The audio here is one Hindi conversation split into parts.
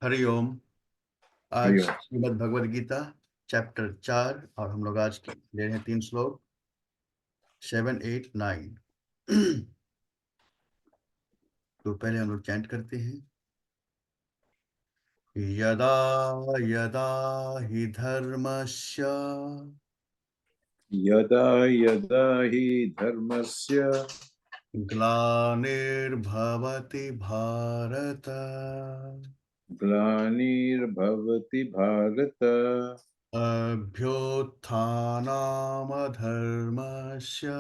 हरिओम। आज हरिओम। श्रीमद् भगवद गीता चैप्टर 4 और हम लोग आज ले रहे हैं 3 श्लोक 7, 8, 9। तो पहले हम लोग चैंट करते हैं। यदा यदा हि धर्मस्य यदा यदा हि धर्मस्य ग्लानिर्भवति भारत ग्लानिर्भवति भारत अभ्युत्थानमधर्मस्य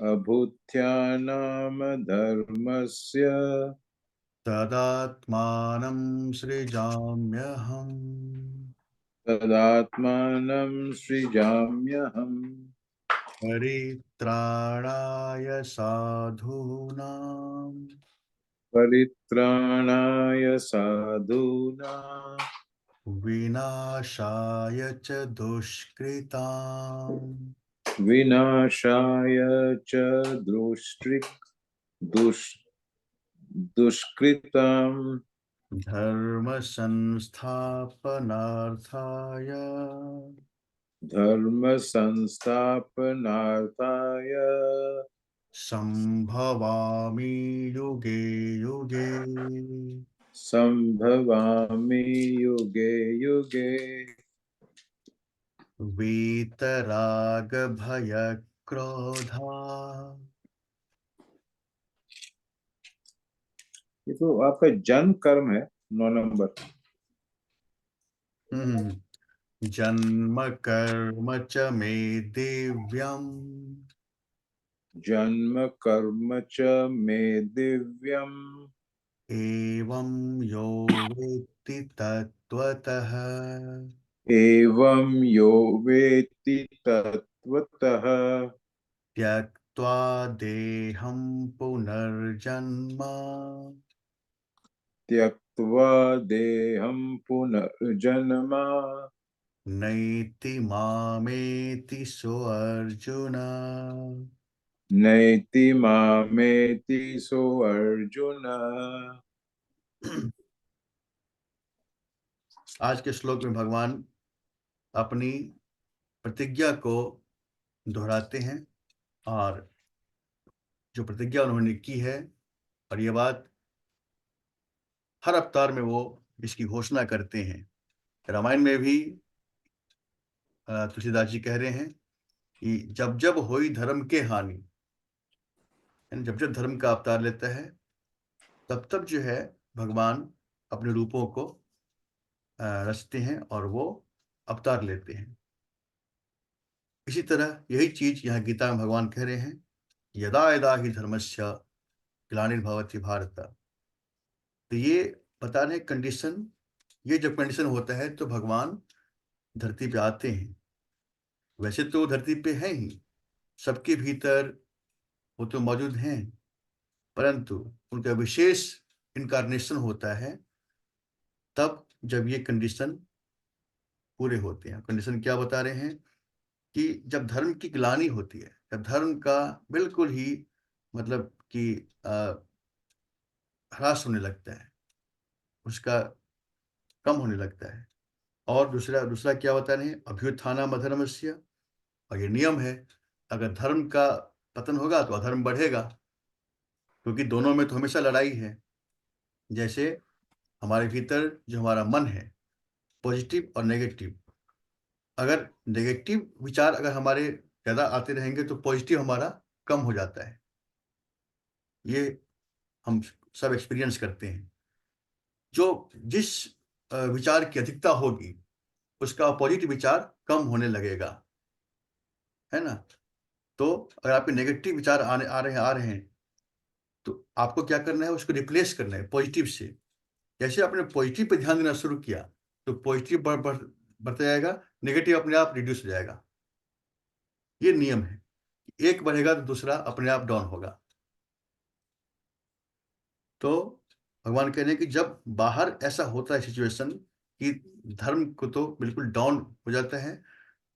अभूत्यानामधर्मस्य तदात्मानं सृजाम्यहम्। तदात्मानं सृजाम्यहम्। परित्राणाय साधूनां परित्राणाय साधूनां विनाशाय च दुष्कृताम्। विनाशाय च दुष्कृताम् धर्म संस्थापनार्थाय धर्म संस्थापनार्थाय संभवामि युगे युगे। संभवामि युगे युगे। वीतराग भय क्रोधा। ये तो आपका जन्म कर्म है। 9 नंबर। जन्म कर्म च मे दिव्यम् जन्म कर्म च मे दिव्यम् एवं यो वेत्ति तत्त्वतः एवं यो वेत्ति तत्त्वतः त्यक्त्वा देहं पुनर्जन्म त्यक्त्वा देहं पुनर्जन्म नैति मामेति सोऽर्जुन। नैति मामेति सो अर्जुन। आज के श्लोक में भगवान अपनी प्रतिज्ञा को दोहराते हैं और जो प्रतिज्ञा उन्होंने की है, और ये बात हर अवतार में वो इसकी घोषणा करते हैं। रामायण में भी तुलसीदास जी कह रहे हैं कि जब जब होई धर्म के हानि, यानी जब जब धर्म का अवतार लेता है तब तब जो है भगवान अपने रूपों को रचते हैं और वो अवतार लेते हैं। इसी तरह यही चीज यहाँ गीता में भगवान कह रहे हैं, यदा यदा ही धर्मस्य ग्लानिर्भवति भारत। तो ये बता रहे कंडीशन, ये जब कंडीशन होता है तो भगवान धरती पे आते हैं। वैसे तो वो धरती पे है ही, सबके भीतर वो तो मौजूद हैं, परंतु उनका विशेष इनकारनेशन होता है तब जब ये कंडीशन पूरे होते हैं। कंडीशन क्या बता रहे हैं कि जब धर्म की ग्लानि होती है, जब धर्म का बिल्कुल ही मतलब कि ह्रास होने लगता है, उसका कम होने लगता है। और दूसरा दूसरा क्या बता रहे हैं, अभ्युत्थानम अधर्मस्य। और ये नियम है, अगर धर्म का पतन होगा तो अधर्म बढ़ेगा, क्योंकि दोनों में तो हमेशा लड़ाई है। जैसे हमारे भीतर जो हमारा मन है, पॉजिटिव और नेगेटिव, अगर नेगेटिव विचार अगर हमारे ज़्यादा आते रहेंगे तो पॉजिटिव हमारा कम हो जाता है। ये हम सब एक्सपीरियंस करते हैं। जो जिस विचार की अधिकता होगी उसका पॉजिटिव विचार कम होने लगेगा, है ना। तो अगर आपके नेगेटिव विचार आ रहे हैं तो आपको क्या करना है, उसको रिप्लेस करना है पॉजिटिव से। जैसे आपने पॉजिटिव पे ध्यान देना शुरू किया तो पॉजिटिव बढ़ता जाएगा, नेगेटिव अपने आप रिड्यूस हो जाएगा। ये नियम है, एक बढ़ेगा तो दूसरा अपने आप डाउन होगा। तो भगवान कह रहे हैं कि जब बाहर ऐसा होता है सिचुएशन कि धर्म को तो बिल्कुल डाउन हो जाता है,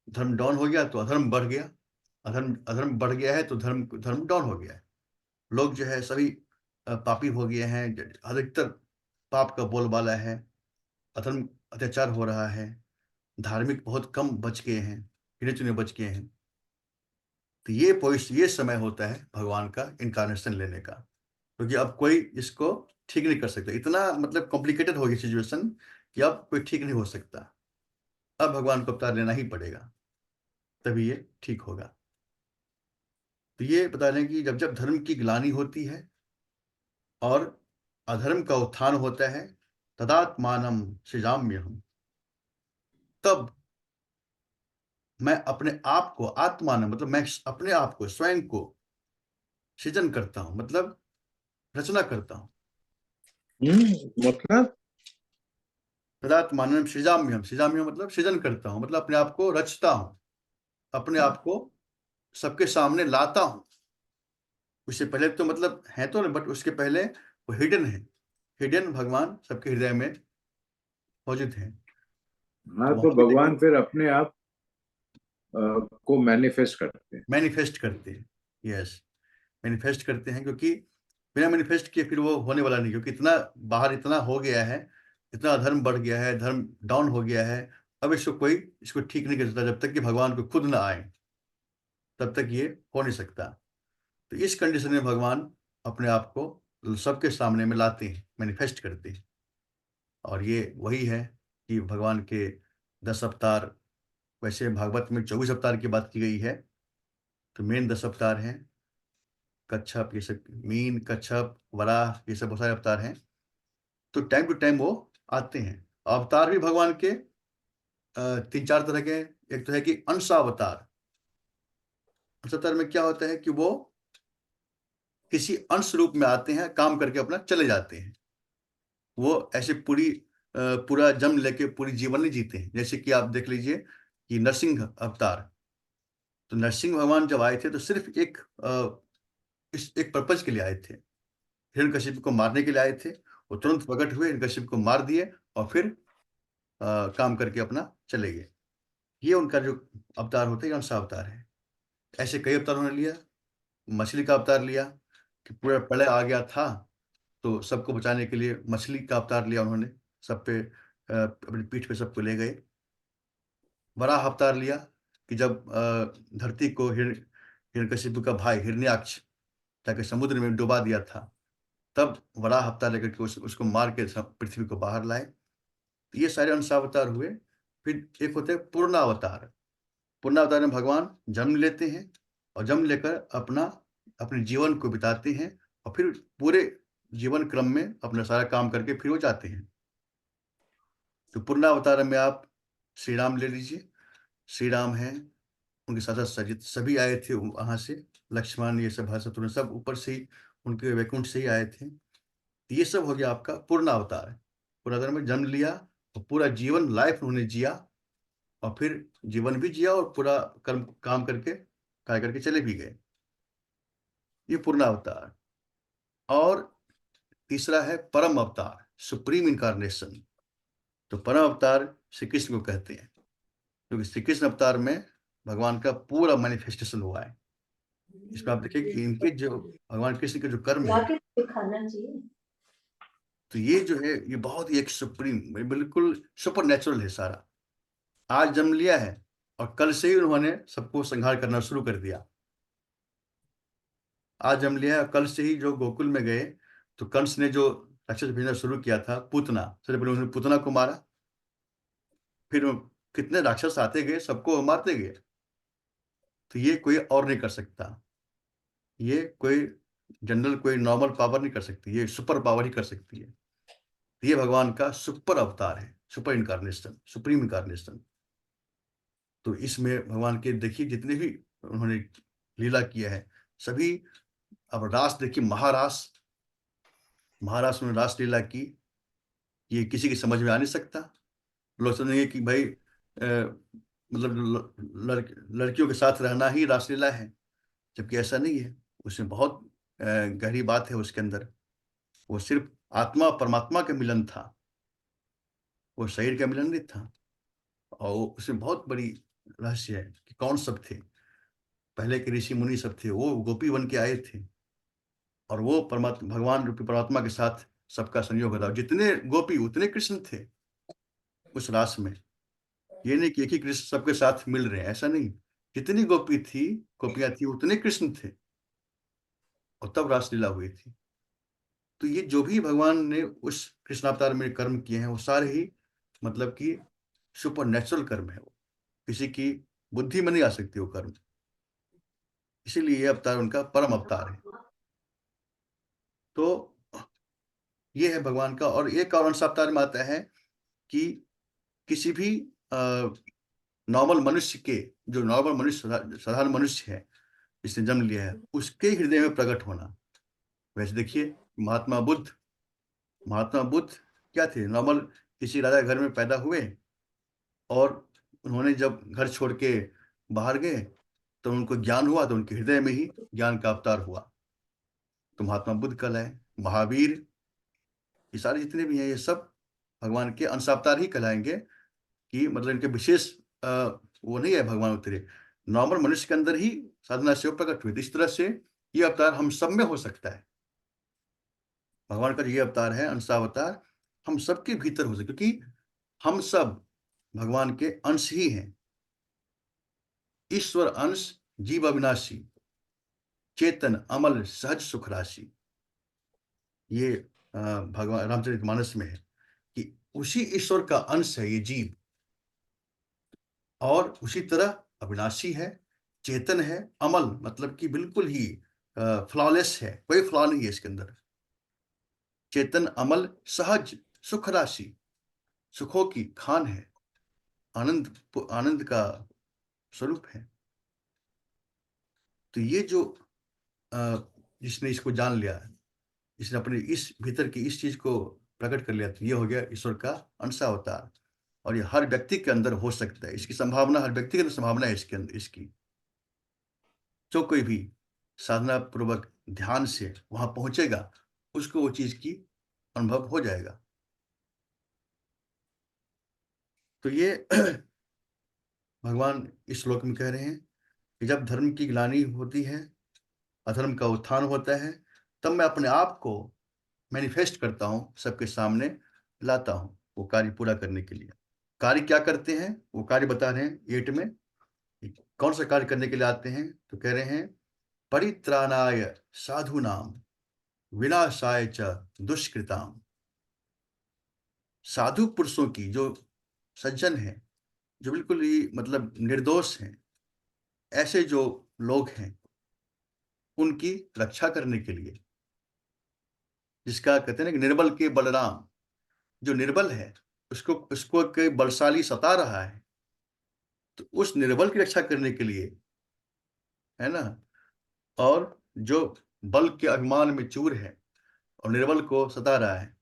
धर्म डाउन हो गया तो अधर्म बढ़ गया, अधर्म अधर्म बढ़ गया है तो धर्म धर्म डाउन हो गया है। लोग जो है सभी पापी हो गए हैं अधिकतर। पाप का बोलबाला है, अधर्म अत्याचार हो रहा है, धार्मिक बहुत कम बच गए हैं, गिने-चुने बच गए हैं। तो ये समय होता है भगवान का इन्कार्नेशन लेने का, क्योंकि अब कोई इसको ठीक नहीं कर सकता। इतना मतलब कॉम्प्लिकेटेड हो गई सिचुएशन कि अब कोई ठीक नहीं हो सकता। अब भगवान को अवतार लेना ही पड़ेगा, तभी ये ठीक होगा। तो ये बता रहे हैं कि जब-जब धर्म की ग्लानि होती है और अधर्म का उत्थान होता है, तदात्मानं सृजाम्यहम्। तब मैं अपने आप को, आत्मानं मतलब मैं अपने आप को, स्वयं को सृजन करता हूँ, मतलब रचना करता हूँ। मतलब तदात्मानं सृजाम्यहम्, सृजाम्यहम् मतलब सृजन करता हूँ, मतलब अपने आप को रचता हूँ, अपने आप को सबके सामने लाता हूँ। उससे पहले तो मतलब है तो नहीं, बट उसके पहले वो हिडन है। हिडन भगवान सबके हृदय में मौजूद हैं। तो हाँ, तो वहाँ भी देखिए भगवान फिर अपने आप को मैनिफेस्ट करते हैं। मैनिफेस्ट करते हैं। यस, मैनिफेस्ट करते हैं, क्योंकि बिना मैनिफेस्ट किए फिर वो होने वाला नहीं, क्योंकि इतना बाहर इतना हो गया है, इतना अधर्म बढ़ गया है, धर्म डाउन हो गया है। अब इसको कोई इसको ठीक नहीं कर सकता जब तक कि भगवान को खुद ना आए, तब तक ये हो नहीं सकता। तो इस कंडीशन में भगवान अपने आप को सबके सामने में लाते हैं, मैनिफेस्ट करते हैं। और ये वही है कि भगवान के 10 अवतार, वैसे भागवत में 24 अवतार की बात की गई है, तो मेन 10 अवतार हैं। कच्छप, ये सब मीन, कच्छप, वराह, ये सब बहुत सारे अवतार हैं। तो टाइम टू टाइम वो आते हैं। अवतार भी भगवान के 3-4 तरह के। एक तो है कि अंशावतार। अंशावतार में क्या होता है कि वो किसी अंश रूप में आते हैं, काम करके अपना चले जाते हैं। वो ऐसे पूरा जन्म लेके पूरी जीवन नहीं जीते हैं। जैसे कि आप देख लीजिए कि नरसिंह अवतार। तो नरसिंह भगवान जब आए थे तो सिर्फ इस एक पर्पज के लिए आए थे। हिरण्यकशिपु को मारने के लिए आए थे। वो तुरंत प्रकट हुए, हिरण्यकशिपु को मार दिए और फिर काम करके अपना चले गए। ये उनका जो अवतार होता है, ये अंश अवतार है। ऐसे कई अवतार उन्होंने लिया। मछली का अवतार लिया कि पूरा प्रलय आ गया था, तो सबको बचाने के लिए मछली का अवतार लिया उन्होंने। सब पे अपनी पीठ पे सबको ले गए। वराह अवतार लिया कि जब धरती को हिरण्यकशिपु का भाई हिरण्याक्ष जाके समुद्र में डुबा दिया था, तब वराह अवतार लेकर के उसको मार के पृथ्वी को बाहर लाए। तो ये सारे अंशावतार हुए। फिर एक होते हैं पूर्णावतार। पूर्णावतार में भगवान जन्म लेते हैं और जन्म लेकर अपने जीवन को बिताते हैं और फिर पूरे जीवन क्रम में अपना सारा काम करके फिर वो जाते हैं। तो पूर्णावतार में आप श्री राम ले लीजिए। श्री राम हैं, उनके साथ-साथ सजित सभी आए थे वहाँ से। लक्ष्मण, ये सब भरत शत्रुघ्न सब ऊपर से ही उनके वैकुंठ से ही आए थे। तो ये सब हो गया आपका पूर्णावतार। पूर्णावतार में जन्म लिया और पूरा जीवन लाइफ उन्होंने जिया और फिर जीवन भी जिया और पूरा कर्म काम करके कार्य करके चले भी गए। ये पूर्णावतार। और तीसरा है परम अवतार, सुप्रीम इन्कार्नेशन। तो परम अवतार श्री कृष्ण को कहते हैं, क्योंकि श्री कृष्ण अवतार में भगवान का पूरा मैनिफेस्टेशन हुआ है। इसमें आप देखिए कि इनके जो भगवान कृष्ण के जो कर्म है, लाके दिखाना चाहिए। तो ये जो है ये बहुत ही एक सुप्रीम, बिल्कुल सुपर नेचुरल है सारा। आज जन्म लिया है और कल से ही उन्होंने सबको संहार करना शुरू कर दिया। आज जन्म लिया है और कल से ही जो गोकुल में गए, तो कंस ने जो राक्षस भेजना शुरू किया था, पूतना, सबसे पहले उन्होंने पूतना को मारा। फिर कितने राक्षस आते गए, सबको वो मारते गए। तो ये कोई और नहीं कर सकता। ये कोई जनरल, कोई नॉर्मल पावर नहीं कर सकती, ये सुपर पावर ही कर सकती है। तो ये भगवान का सुपर अवतार है, सुपर इनकारनेशन, सुप्रीम इनकारनेशन। तो इसमें भगवान के देखिए जितने भी उन्होंने लीला किया है सभी। अब रास देखिए, महारास, महारास में रास लीला की, ये किसी की समझ में आ नहीं सकता। लोग समझेंगे कि भाई मतलब लड़कियों के साथ रहना ही रासलीला है, जबकि ऐसा नहीं है। उसमें बहुत गहरी बात है उसके अंदर। वो सिर्फ आत्मा परमात्मा का मिलन था, वो शरीर का मिलन नहीं था। और उसमें बहुत बड़ी रहस्य है कि कौन सब थे। पहले के ऋषि मुनि सब थे, वो गोपी बन के आए थे और वो परमात्मा, भगवान रूपी परमात्मा के साथ सबका संयोग होता है। जितने गोपी उतने कृष्ण थे उस रास में। ये नहीं कि एक ही कृष्ण सबके साथ मिल रहे हैं, ऐसा नहीं। जितनी गोपियां थी उतने कृष्ण थे, और तब रासलीला हुई थी। तो ये जो भी भगवान ने उस कृष्णावतार में कर्म किए हैं वो सारे ही मतलब कि सुपर नेचुरल कर्म है। वो किसी की बुद्धि में नहीं आ सकती वो कर्म। इसीलिए ये अवतार उनका परम अवतार है। तो ये है भगवान का। और एक और अंश अवतार में आता है कि किसी भी नॉर्मल मनुष्य के, जो नॉर्मल मनुष्य साधारण मनुष्य है जिसने जन्म लिया है, उसके हृदय में प्रकट होना। वैसे देखिए, महात्मा बुद्ध, महात्मा बुद्ध क्या थे? नॉर्मल किसी राजा घर में पैदा हुए, और उन्होंने जब घर छोड़ के बाहर गए तो उनको ज्ञान हुआ, तो उनके हृदय में ही ज्ञान का अवतार हुआ। तो महात्मा बुद्ध कहलाए। महावीर, ये सारे जितने भी हैं ये सब भगवान के अंशावतार ही कहलाएंगे। कि मतलब इनके विशेष वो नहीं है भगवान उतरे, नॉर्मल मनुष्य के अंदर ही साधना से वो प्रकट हुए। तो इस तरह से ये अवतार हम सब में हो सकता है। भगवान का जो ये अवतार है अंशावतार, हम सबके भीतर हो सकता है, क्योंकि हम सब भगवान के अंश ही हैं। ईश्वर अंश, जीव अविनाशी, चेतन अमल सहज सुख राशि। ये भगवान रामचरितमानस में है कि उसी ईश्वर का अंश है ये जीव, और उसी तरह अविनाशी है, चेतन है, अमल मतलब कि बिल्कुल ही फ्लॉलेस है, कोई फ्लॉ नहीं है इसके अंदर। चेतन अमल सहज सुख राशि, सुखों की खान है, आनंद, आनंद का स्वरूप है। तो ये जो जिसने इसको जान लिया, जिसने अपने इस भीतर की इस चीज को प्रकट कर लिया, तो ये हो गया ईश्वर का अंशावतार। और ये हर व्यक्ति के अंदर हो सकता है, इसकी संभावना हर व्यक्ति के अंदर संभावना है इसके अंदर इसकी। जो कोई भी साधना पूर्वक ध्यान से वहां पहुंचेगा, उसको वो चीज की अनुभव हो जाएगा। तो ये भगवान इस श्लोक में कह रहे हैं कि जब धर्म की ग्लानि होती है, अधर्म का उत्थान होता है, तब मैं अपने आप को मैनिफेस्ट करता हूँ, सबके सामने लाता हूँ वो कार्य पूरा करने के लिए। कार्य क्या करते हैं वो कार्य बता रहे हैं 8 में। कौन सा कार्य करने के लिए आते हैं? तो कह रहे हैं परित्राणाय साधूनाम विनाशाय च दुष्कृताम। साधु पुरुषों की, जो सज्जन हैं, जो बिल्कुल ही मतलब निर्दोष हैं, ऐसे जो लोग हैं, उनकी रक्षा करने के लिए, जिसका कहते हैं ना कि निर्बल के बलराम, जो निर्बल है उसको उसको कोई बलशाली सता रहा है, तो उस निर्बल की रक्षा करने के लिए, है ना। और जो बल के अभिमान में चूर है और निर्बल को सता रहा है,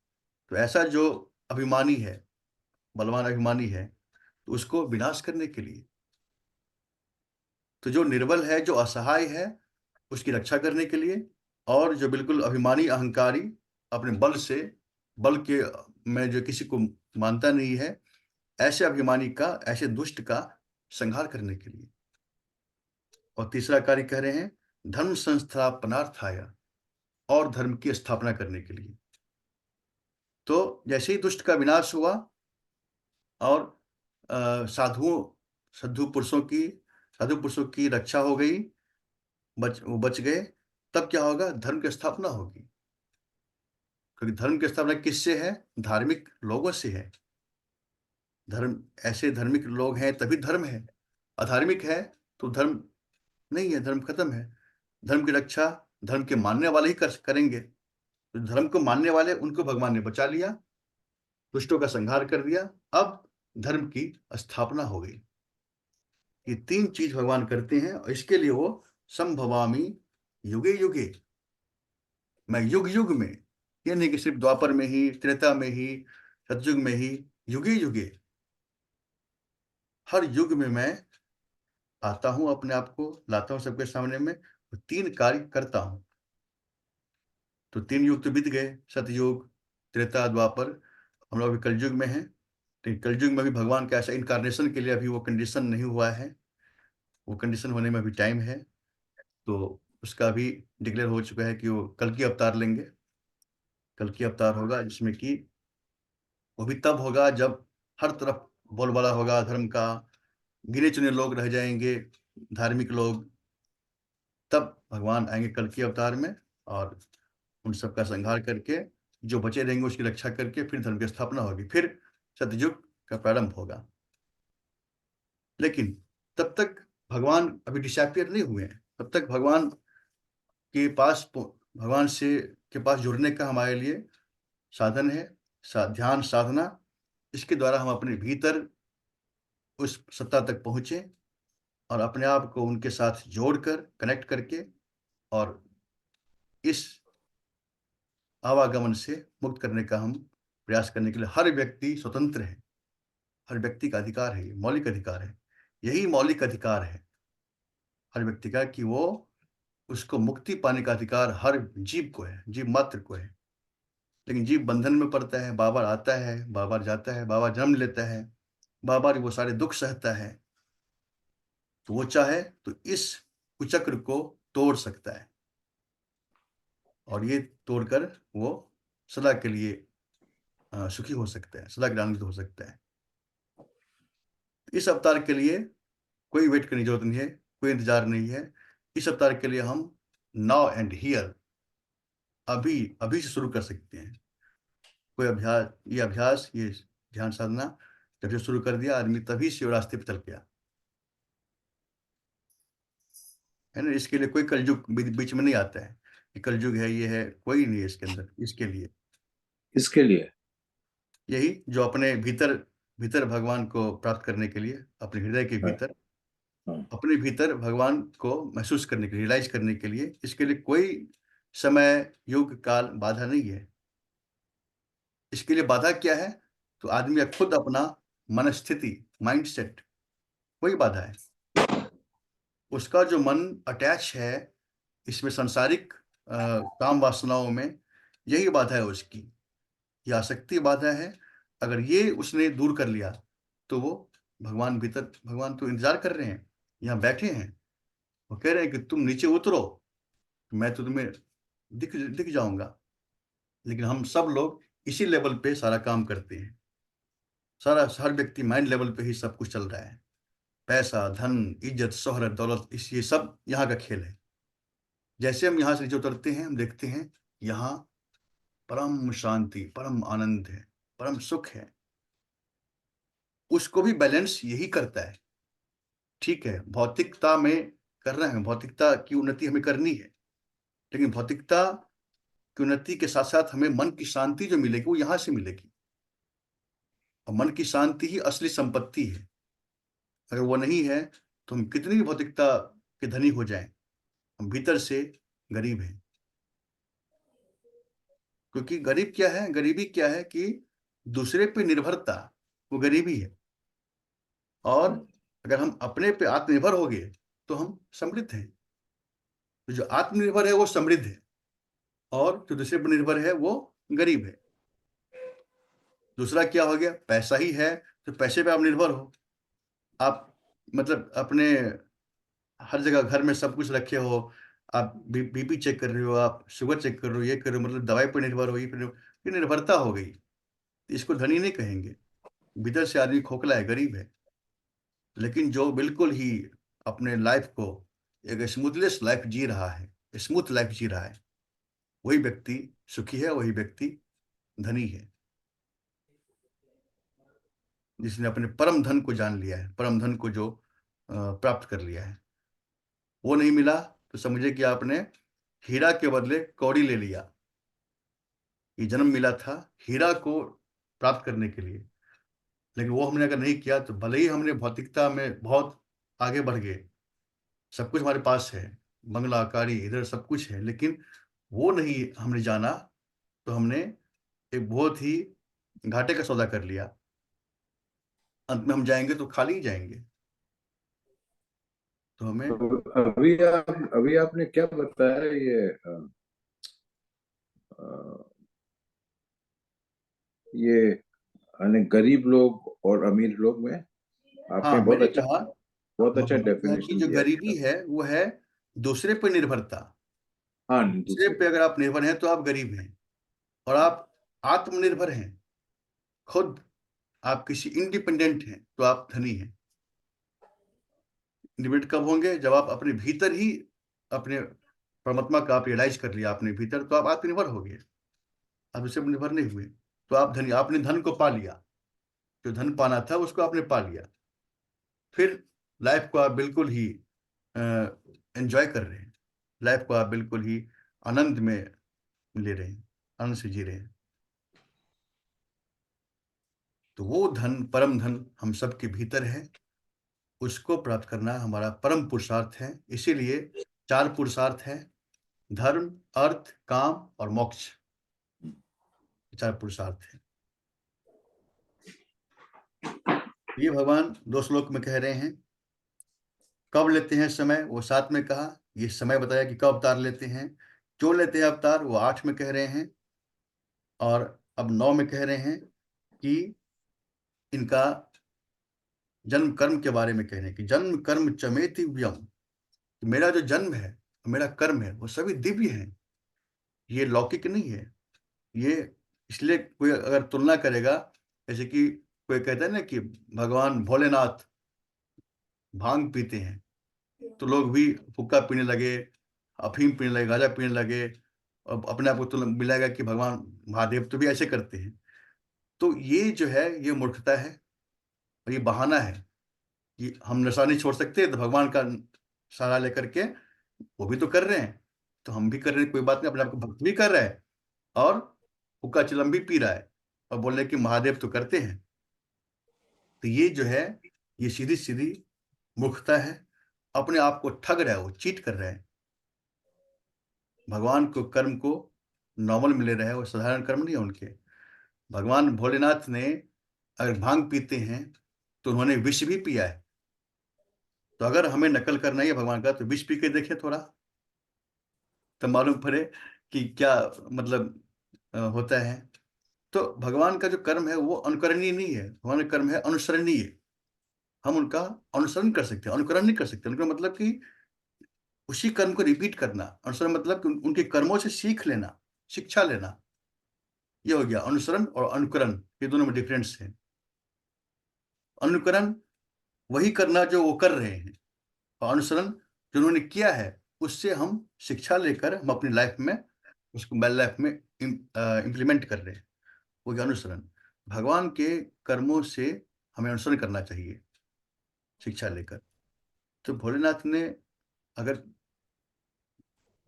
तो ऐसा जो अभिमानी है, बलवान अभिमानी है, तो उसको विनाश करने के लिए। तो जो निर्बल है, जो असहाय है, उसकी रक्षा करने के लिए। और जो बिल्कुल अभिमानी अहंकारी, अपने बल से, बल के में जो किसी को मानता नहीं है, ऐसे अभिमानी का, ऐसे दुष्ट का संहार करने के लिए। और तीसरा कार्य कह रहे हैं धर्म संस्थापनार्थाय, और धर्म की स्थापना करने के लिए। तो जैसे ही दुष्ट का विनाश हुआ और साधुओं, साधु पुरुषों की रक्षा हो गई, वो बच गए, तब क्या होगा? धर्म की स्थापना होगी। क्योंकि धर्म की स्थापना किससे है? धार्मिक लोगों से है। धर्म, ऐसे धार्मिक लोग हैं तभी धर्म है। अधार्मिक है तो धर्म नहीं है, धर्म खत्म है। धर्म की रक्षा धर्म के मानने वाले ही करेंगे। तो धर्म को मानने वाले, उनको भगवान ने बचा लिया, दुष्टों का संहार कर दिया। अब धर्म की स्थापना हो गई। ये 3 चीज भगवान करते हैं, और इसके लिए वो संभवामी युगे युगे, मैं युग युग में, ये नहीं कि सिर्फ द्वापर में ही, त्रेता में ही, सतयुग में ही, युगे युगे, हर युग में मैं आता हूं, अपने आप को लाता हूं सबके सामने में, 3 कार्य करता हूं। तो 3 युग तो बीत गए, सतयुग, त्रेता, द्वापर। हम लोग अभी कलयुग में हैं। तो कलयुग में भी भगवान का ऐसा इनकारनेशन के लिए अभी वो कंडीशन नहीं हुआ है। वो कंडीशन होने में अभी टाइम है। तो उसका भी डिक्लेयर हो चुका है कि वो कल की अवतार लेंगे। कल की अवतार होगा, जिसमें कि वो भी तब होगा जब हर तरफ बोलबाला होगा धर्म का, गिने चुने लोग रह जाएंगे, धार्मिक लोग। तब भगवान आएंगे कल की अवतार में, और उन सबका संहार करके जो बचे रहेंगे उसकी रक्षा करके फिर धर्म की स्थापना होगी, फिर सतयुग का प्रारंभ होगा। लेकिन तब तक भगवान अभी डिसअपियर नहीं हुए हैं। तब तक के पास भगवान से के पास जुड़ने का हमारे लिए साधन है, ध्यान साधना। इसके द्वारा हम अपने भीतर उस सत्ता तक पहुंचे और अपने आप को उनके साथ जोड़कर कनेक्ट करके, और इस आवागमन से मुक्त करने का हम प्रयास करने के लिए हर व्यक्ति स्वतंत्र है। हर व्यक्ति का अधिकार है, ये मौलिक अधिकार है। यही मौलिक अधिकार है हर व्यक्ति का, कि वो उसको मुक्ति पाने का अधिकार हर जीव को है, जीव मात्र को है। लेकिन जीव बंधन में पड़ता है, बार बार आता है, बार बार जाता है, बार बार जन्म लेता है, बार बार वो सारे दुख सहता है। तो वो चाहे तो इस कुचक्र को तोड़ सकता है, और ये तोड़कर वो सदा के लिए सुखी हो सकता है, सदा के लिए आनंदित हो सकता है। इस अवतार के लिए कोई वेट करने की जरूरत नहीं है, कोई इंतजार नहीं है। इस अवतार के लिए हम नाउ एंड हियर, अभी अभी से शुरू कर सकते हैं। कोई अभ्यास, ये ध्यान साधना जब से शुरू कर दिया आदमी, तभी से वो रास्ते पर चल गया है ना। इसके लिए कोई कलयुग बीच में नहीं आता है कि कलयुग है, ये है, कोई नहीं है इसके अंदर। इसके लिए इसके लिए यही जो अपने भीतर भीतर भगवान को प्राप्त करने के लिए, अपने हृदय के हाँ, भीतर हाँ। अपने भीतर भगवान को महसूस करने के लिए, रियलाइज करने के लिए, इसके लिए कोई समय युग काल बाधा नहीं है। इसके लिए बाधा क्या है? तो आदमी का खुद अपना मन स्थिति, माइंड सेट, वही बाधा है। उसका जो मन अटैच है इसमें, सांसारिक काम वासनाओं में, यही बाधा है उसकी। ये आसक्ति बाधा है। अगर ये उसने दूर कर लिया तो वो भगवान तो इंतजार कर रहे हैं, यहाँ बैठे हैं। वो कह रहे हैं कि तुम नीचे उतरो, मैं तो तुम्हें दिख दिख जाऊंगा। लेकिन हम सब लोग इसी लेवल पे सारा काम करते हैं। हर व्यक्ति माइंड लेवल पे ही सब कुछ चल रहा है। पैसा, धन, इज्जत, शोहरत, दौलत, इस ये सब यहाँ का खेल है। जैसे हम यहाँ से नीचे उतरते हैं, हम देखते हैं यहाँ परम शांति, परम आनंद है, परम सुख है। उसको भी बैलेंस यही करता है। ठीक है, भौतिकता में करना है, भौतिकता की उन्नति हमें करनी है, लेकिन भौतिकता की उन्नति के साथ साथ हमें मन की शांति जो मिलेगी वो यहाँ से मिलेगी। और मन की शांति ही असली संपत्ति है। अगर वो नहीं है तो हम कितनी भी भौतिकता के धनी हो जाएं, हम भीतर से गरीब हैं। क्योंकि गरीब क्या है, गरीबी क्या है कि दूसरे पे निर्भरता, वो गरीबी है। और अगर हम अपने पे आत्मनिर्भर हो गए तो हम समृद्ध हैं। तो जो आत्मनिर्भर है वो समृद्ध है, और जो दूसरे पर निर्भर है वो गरीब है। दूसरा क्या हो गया? पैसा ही है तो पैसे पे आप निर्भर हो। आप मतलब अपने हर जगह घर में सब कुछ रखे हो, आप बीपी चेक कर रहे हो, आप शुगर चेक कर रहे हो, ये कर रहे हो, मतलब दवाई पर निर्भर हो, ये निर्भरता हो गई। इसको धनी नहीं कहेंगे। भीतर से आदमी खोखला है, गरीब है। लेकिन जो बिल्कुल ही अपने लाइफ को एक स्मूथलेस लाइफ जी रहा है, स्मूथ लाइफ जी रहा है, वही व्यक्ति सुखी है, वही व्यक्ति धनी है। जिसने अपने परम धन को जान लिया है, परम धन को जो प्राप्त कर लिया है। वो नहीं मिला तो समझे कि आपने हीरा के बदले कौड़ी ले लिया। ये जन्म मिला था हीरा को प्राप्त करने के लिए, लेकिन वो हमने अगर नहीं किया तो भले ही हमने भौतिकता में बहुत आगे बढ़ गए, सब कुछ हमारे पास है, बंगला, गाड़ी, इधर सब कुछ है, लेकिन वो नहीं हमने जाना, तो हमने एक बहुत ही घाटे का सौदा कर लिया। अंत में हम जाएंगे तो खाली ही जाएंगे। तो हमें तो अभी आपने क्या बताया, ये यानी गरीब लोग और अमीर लोग में आपने हाँ, बहुत मैंने अच्छा कहा, बहुत अच्छा भगवान का कि डेफिनेशन जो दिया गरीबी इसका। है वो है दूसरे पर निर्भरता। हाँ, दूसरे दूसरे पे पे। अगर आप निर्भर हैं तो आप गरीब हैं। और आप आत्मनिर्भर हैं, खुद आप किसी इंडिपेंडेंट हैं, तो आप धनी हैं। इंडिपेंडेंट कब होंगे? जब आप अपने भीतर ही अपने परमात्मा का आप रियलाइज कर लिया अपने भीतर, तो आप आत्मनिर्भर हो गए। आप इससे निर्भर नहीं हुए, तो आप धनी, आपने धन को पा लिया। जो धन पाना था उसको आपने पा लिया। फिर लाइफ को आप बिल्कुल ही एंजॉय कर रहे हैं, लाइफ को आप बिल्कुल ही आनंद में ले रहे हैं, आनंद से जी रहे हैं। तो वो धन, परम धन हम सबके भीतर है। उसको प्राप्त करना हमारा परम पुरुषार्थ है। इसीलिए 4 पुरुषार्थ हैं: धर्म, अर्थ, काम और मोक्ष। 4 पुरुषार्थ हैं। ये भगवान 2 श्लोक में कह रहे हैं। कब लेते हैं समय, वो 7 में कहा। ये समय बताया कि कब अवतार लेते हैं, क्यों लेते हैं अवतार, वो 8 में कह रहे हैं। और अब 9 में कह रहे हैं कि इनका जन्म कर्म के बारे में कह रहे हैं कि जन्म कर्म चमेति व्यम। मेरा जो जन्म है, मेरा कर्म है, वो सभी दिव्य है। ये लौकिक नहीं है। ये इसलिए कोई अगर तुलना करेगा, जैसे कि कोई कहता है ना कि भगवान भोलेनाथ भांग पीते हैं, तो लोग भी हुक्का पीने लगे, अफीम पीने लगे, गांजा पीने लगे, और अपने आप को तुलना मिलाएगा कि भगवान महादेव तो भी ऐसे करते हैं। तो ये जो है, ये मूर्खता है और ये बहाना है कि हम नशा नहीं छोड़ सकते, तो भगवान का सहारा लेकर के वो भी तो कर रहे हैं, तो हम भी कर रहे हैं, कोई बात नहीं, अपने आप को भक्त भी कर रहा है और हुक्का चिलम भी पी रहा है और बोल रहे हैं कि महादेव तो करते हैं। तो ये जो है, ये सीधी सीधी मूर्खता है। अपने आप को ठग रहा है, वो चीट कर रहा है। भगवान को कर्म को नॉर्मल मिले रहे, वो साधारण कर्म नहीं है उनके। भगवान भोलेनाथ ने अगर भांग पीते हैं तो उन्होंने विष भी पिया है। तो अगर हमें नकल करना ही है भगवान का, तो विष पी के देखें थोड़ा, तो मालूम पड़े कि क्या मतलब होता है। तो भगवान का जो कर्म है वो अनुकरणीय नहीं है, भगवान का कर्म है अनुसरणीय। हम उनका अनुसरण कर सकते हैं, अनुकरण नहीं कर सकते। उनका मतलब कि उसी कर्म को रिपीट करना। अनुसरण मतलब कि उनके कर्मों से सीख लेना, शिक्षा लेना। ये हो गया अनुसरण और अनुकरण, ये दोनों में डिफरेंस है। अनुकरण वही करना जो वो कर रहे हैं, और अनुसरण जो उन्होंने किया है उससे हम शिक्षा लेकर हम अपनी लाइफ में उसको मेरी लाइफ में इम्प्लीमेंट कर रहे हैं। वो गया अनुसरण। भगवान के कर्मों से हमें अनुसरण करना चाहिए, शिक्षा लेकर। तो भोलेनाथ ने अगर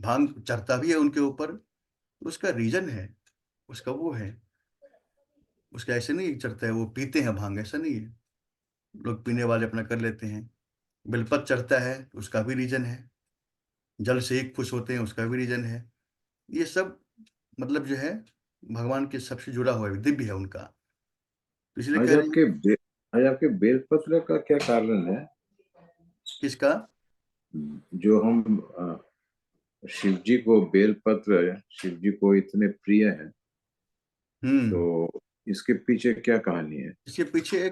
भांग चढ़ता भी है उनके ऊपर, तो उसका रीजन है, उसका वो है। उसका ऐसे नहीं चढ़ता है वो पीते हैं भांग, ऐसा नहीं है। लोग पीने वाले अपना कर लेते हैं। बेलपत चढ़ता है तो उसका भी रीजन है। जल से ही खुश होते हैं, उसका भी रीजन है। ये सब मतलब जो है, भगवान के सबसे जुड़ा हुआ है, दिव्य है उनका। तो इसलिए आज कह रहे हैं। आपके आज आपके बेलपत्र का क्या कारण है? किसका? जो हम शिव जी को बेलपत्र, शिव जी को इतने प्रिय है, हम्म। तो इसके पीछे क्या कहानी है? इसके पीछे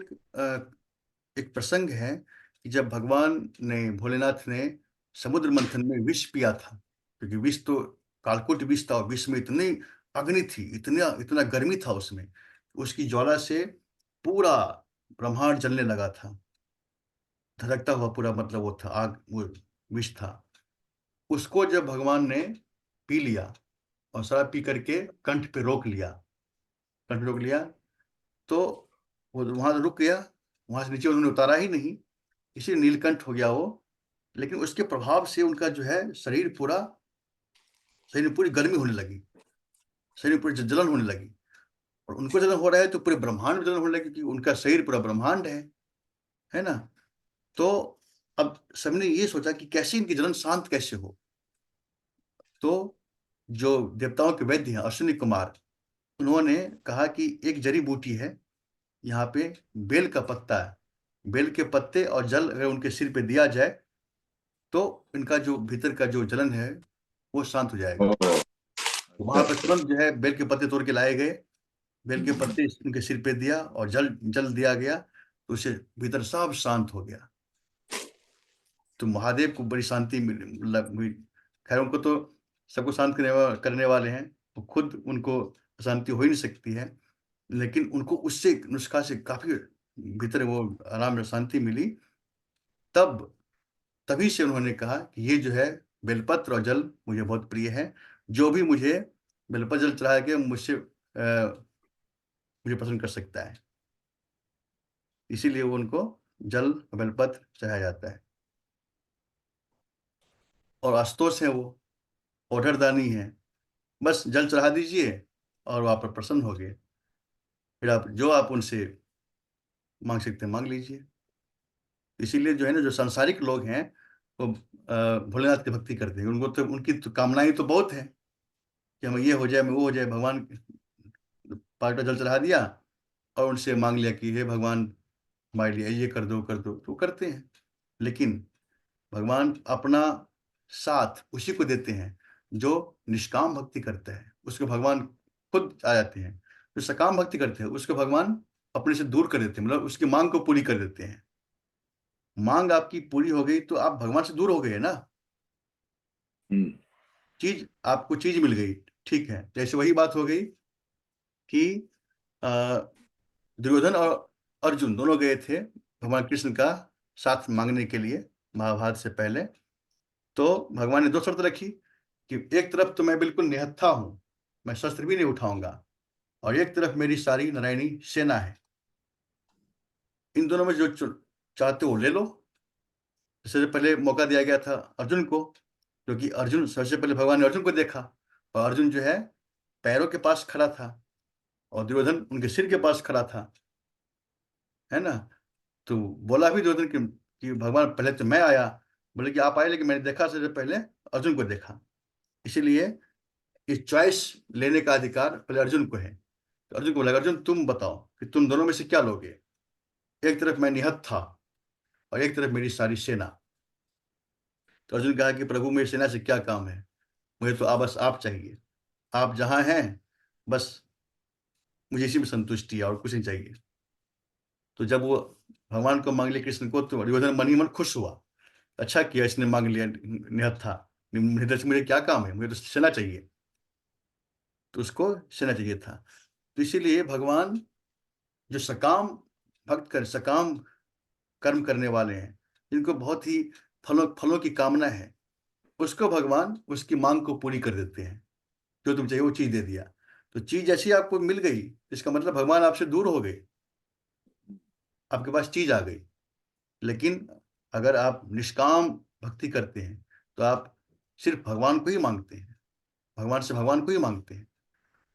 एक प्रसंग है कि जब भगवान ने, भोलेनाथ ने समुद्र मंथन में विष पिया था, क्योंकि विष तो कालकूट विष था, और विष में इतनी अग्नि थी, इतना इतना गर्मी था उसमें, उसकी ज्वाला से पूरा ब्रह्मांड जलने लगा था। धधकता हुआ पूरा, मतलब वो था आग, वो विष था। उसको जब भगवान ने पी लिया और शराब पी करके कंठ पे रोक लिया, कंठ पे रोक लिया, तो वो वहां रुक गया। वहां से नीचे उन्होंने उतारा ही नहीं, इसी नीलकंठ हो गया वो। लेकिन उसके प्रभाव से उनका जो है शरीर में पूरी गर्मी होने लगी, शरीर में पूरी जलन होने लगी। और उनको जलन हो रहा है तो पूरे ब्रह्मांड में जलन होने लगी, क्योंकि उनका शरीर पूरा ब्रह्मांड है ना। तो अब सबने ये सोचा कि कैसे इनकी जलन शांत कैसे हो। तो जो देवताओं के वैद्य हैं अश्विनी कुमार, उन्होंने कहा कि एक जड़ी बूटी है यहाँ पे, बेल का पत्ता है। बेल के पत्ते और जल अगर उनके सिर पे दिया जाए, तो इनका जो भीतर का जो जलन है वो शांत हो जाएगा। ओह, वहां अच्छा। पर तुरंत जो है बेल के पत्ते तोड़ के लाए गए, बेल के पत्ते उनके सिर पे दिया और जल जल दिया गया, तो उससे भीतर सब शांत हो गया। तो महादेव को बड़ी शांति मिली। खैर, उनको तो सबको शांत करने वाले हैं, वो खुद उनको अशांति हो ही नहीं सकती है, लेकिन उनको उससे नुस्खा से काफ़ी भीतर वो आराम और शांति मिली। तब तभी से उन्होंने कहा कि ये जो है बेलपत्र और जल मुझे बहुत प्रिय है। जो भी मुझे बेलपत्र जल चढ़ा के मुझसे मुझे पसंद कर सकता है। इसीलिए वो उनको जल और बेलपत्र चढ़ाया जाता है। और आशुतोष हैं वो, ओढ़रदानी हैं। बस जल चढ़ा दीजिए और वो आप पर प्रसन्न हो गए। फिर आप जो आप उनसे माँग सकते हैं, माँग लीजिए। इसीलिए जो है ना, जो सांसारिक लोग हैं, वो भोलेनाथ की भक्ति करते हैं। उनको तो उनकी तो कामनाएँ तो बहुत हैं कि हमें ये हो जाए, हमें वो हो जाए। भगवान पाँच बार जल चढ़ा दिया और उनसे माँग लिया कि हे भगवान, हमारे लिए ये कर दो, कर दो, तो वो करते हैं। लेकिन भगवान अपना साथ उसी को देते हैं जो निष्काम भक्ति करता है। उसको भगवान खुद आ जाते हैं। जो सकाम भक्ति करते हैं उसको भगवान अपने से दूर कर देते हैं, मतलब उसकी मांग को पूरी कर देते हैं। मांग आपकी पूरी हो गई तो आप भगवान से दूर हो गए ना। हम्म। चीज आपको चीज मिल गई, ठीक है। जैसे वही बात हो गई कि अ, दुर्योधन और अर्जुन दोनों गए थे भगवान कृष्ण का साथ मांगने के लिए महाभारत से पहले। तो भगवान ने दो शर्त रखी कि एक तरफ तो मैं बिल्कुल निहत्था हूं, मैं शस्त्र भी नहीं उठाऊंगा, और एक तरफ मेरी सारी नारायणी सेना है। इन दोनों में जो चाहते हो ले लो। सबसे पहले मौका दिया गया था अर्जुन को, क्योंकि अर्जुन सबसे पहले भगवान ने अर्जुन को देखा, और अर्जुन जो है पैरों के पास खड़ा था और दुर्योधन उनके सिर के पास खड़ा था, है ना। तो बोला भी दुर्योधन कि भगवान पहले तो मैं आया, बोले कि आप आए, लेकिन मैंने देखा सबसे पहले अर्जुन को देखा। इसीलिए इस चॉइस लेने का अधिकार पहले अर्जुन को है। तो अर्जुन को बोला, अर्जुन तुम बताओ कि तुम दोनों में से क्या लोगे। एक तरफ मैं निहत था और एक तरफ मेरी सारी सेना। तो अर्जुन कहा कि प्रभु मेरी सेना से क्या काम है, मुझे तो बस आप चाहिए। आप जहां हैं बस मुझे इसी में संतुष्टि है और कुछ नहीं चाहिए। तो जब वो भगवान को मांग लिया कृष्ण को, तो दुर्योधन मन ही मन खुश हुआ। अच्छा किया इसने मांग लिया निहत था, निहत से मुझे क्या काम है, मुझे तो सेना चाहिए। तो उसको सेना चाहिए था। तो इसीलिए भगवान जो सकाम भक्त कर सकाम कर्म करने वाले हैं, जिनको बहुत ही फलों फलों की कामना है, उसको भगवान उसकी मांग को पूरी कर देते हैं। जो तुम चाहिए वो चीज दे दिया। तो चीज जैसी आपको मिल गई, इसका मतलब भगवान आपसे दूर हो गए, आपके पास चीज आ गई। लेकिन अगर आप निष्काम भक्ति करते हैं तो आप सिर्फ भगवान को ही मांगते हैं, भगवान से भगवान को ही मांगते हैं।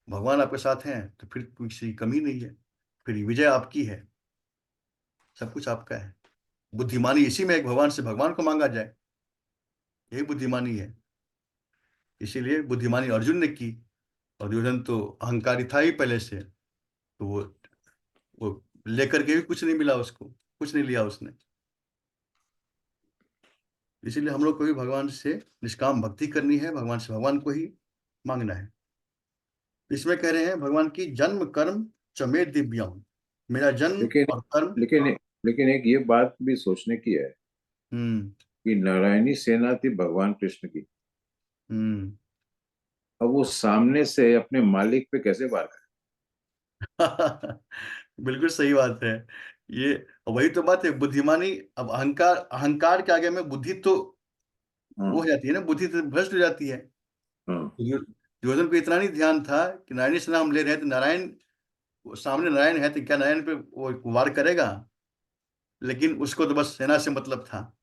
भगवान आपके साथ हैं तो फिर किसी की कमी नहीं है, फिर विजय आपकी है, सब कुछ आपका है। बुद्धिमानी इसी में एक, भगवान से भगवान को मांगा जाए, यही बुद्धिमानी है। इसीलिए बुद्धिमानी अर्जुन ने की। और दुर्योधन तो अहंकारी था ही पहले से, तो वो लेकर के भी कुछ नहीं मिला उसको, कुछ नहीं लिया उसने। इसीलिए हम लोग को भी भगवान से निष्काम भक्ति करनी है, भगवान से भगवान को ही मांगना है। इसमें कह रहे हैं भगवान की जन्म कर्म चमे दिव्यम, मेरा जन्म लेकिन और कर्म। लेकिन लेकिन एक ये बात भी सोचने की है हम्म। कि नारायणी सेना थी भगवान कृष्ण की। हम्म। अब वो सामने से अपने मालिक पे कैसे वार करे? बिल्कुल सही बात है। ये वही तो बात है, बुद्धिमानी। अब अहंकार, अहंकार के आगे में बुद्धि तो वो हाँ। हो जाती है ना, बुद्धि तो भ्रष्ट हो जाती है। हाँ। दुर्योधन को इतना नहीं ध्यान था कि नारायण से नाम ले रहे हैं तो नारायण, सामने नारायण है तो क्या नारायण पे वो वार करेगा। लेकिन उसको तो बस सेना से मतलब था,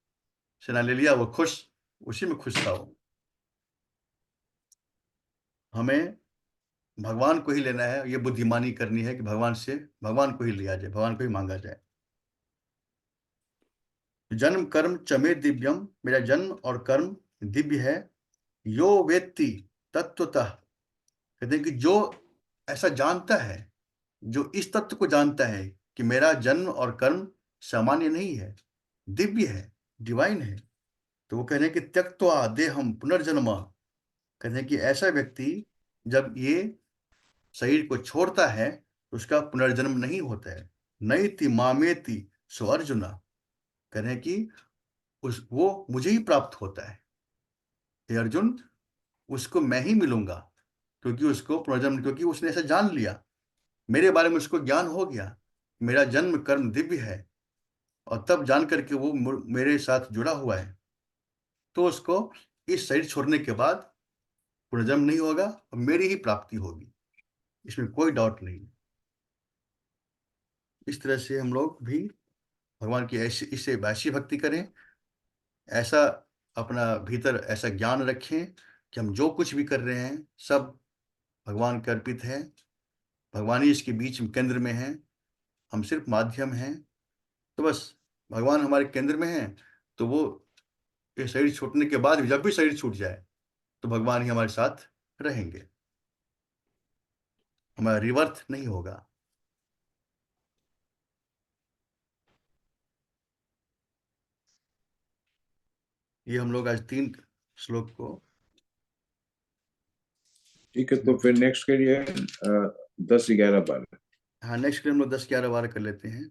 सेना ले लिया, वो खुश, उसी में खुश था वो। हमें भगवान को ही लेना है, ये बुद्धिमानी करनी है कि भगवान से भगवान को ही लिया जाए, भगवान को ही मांगा जाए। जन्म कर्म चमे दिव्यम, मेरा जन्म और कर्म दिव्य है। यो वेत्ति तत्वतः, कहते हैं कि जो ऐसा जानता है, जो इस तत्व को जानता है कि मेरा जन्म और कर्म सामान्य नहीं है, दिव्य है, डिवाइन है। तो वो कह रहे हैं कि त्यक्त्वा देहम पुनर्जन्म, कहते हैं कि ऐसा व्यक्ति जब ये शरीर को छोड़ता है तो उसका पुनर्जन्म नहीं होता है। नैति मामेति सो अर्जुना, कह रहे हैं कि उस वो मुझे ही प्राप्त होता है, हे अर्जुन, उसको मैं ही मिलूंगा। क्योंकि उसने ऐसा जान लिया, मेरे बारे में उसको ज्ञान हो गया, मेरा जन्म कर्म दिव्य है, और तब जान करके वो मेरे साथ जुड़ा हुआ है, तो उसको इस शरीर छोड़ने के बाद पुनर्जन्म नहीं होगा और मेरी ही प्राप्ति होगी, इसमें कोई डाउट नहीं। इस तरह से हम लोग भी भगवान की ऐसी इससे वैसी भक्ति करें, ऐसा अपना भीतर ऐसा ज्ञान रखें कि हम जो कुछ भी कर रहे हैं सब भगवान के अर्पित है, भगवान ही इसके बीच में केंद्र में है, हम सिर्फ माध्यम हैं। तो बस भगवान हमारे केंद्र में है, तो वो ये शरीर छूटने के बाद भी, जब भी शरीर छूट जाए, तो भगवान ही हमारे साथ रहेंगे, हमारा रिवर्थ नहीं होगा। ये हम लोग आज 3 श्लोक को, ठीक है, तो फिर नेक्स्ट के लिए 10, 11, 12। हाँ नेक्स्ट हम लोग 10, 11, 12 कर लेते हैं।